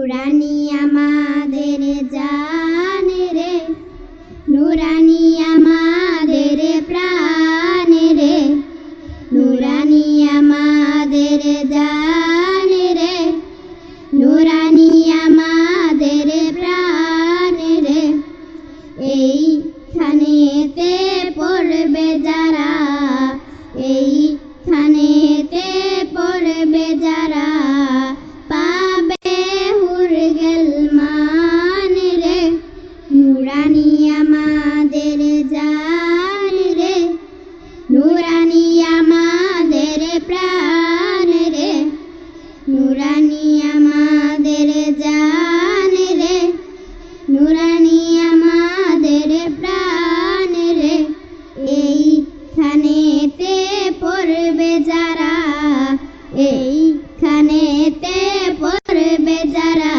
নুরানি আমাদের জান রে, নুরানি আমাদের প্রাণ রে, নুরানি আমাদের জান রে, নুরানি আমাদের প্রাণ রে। এইখানেতে পড়বে যারা, এইখানেতে পড়বে যারা, পাবে হুরগেল মান রে। নুরানি আমাদের জান রে, নুরানি আমাদের প্রাণ রে, নুরানি আমাদের জান রে, নুরানি আমাদের প্রাণ রে। এইখানেতে পড়বে যারা, এইখানেতে পড়বে যারা,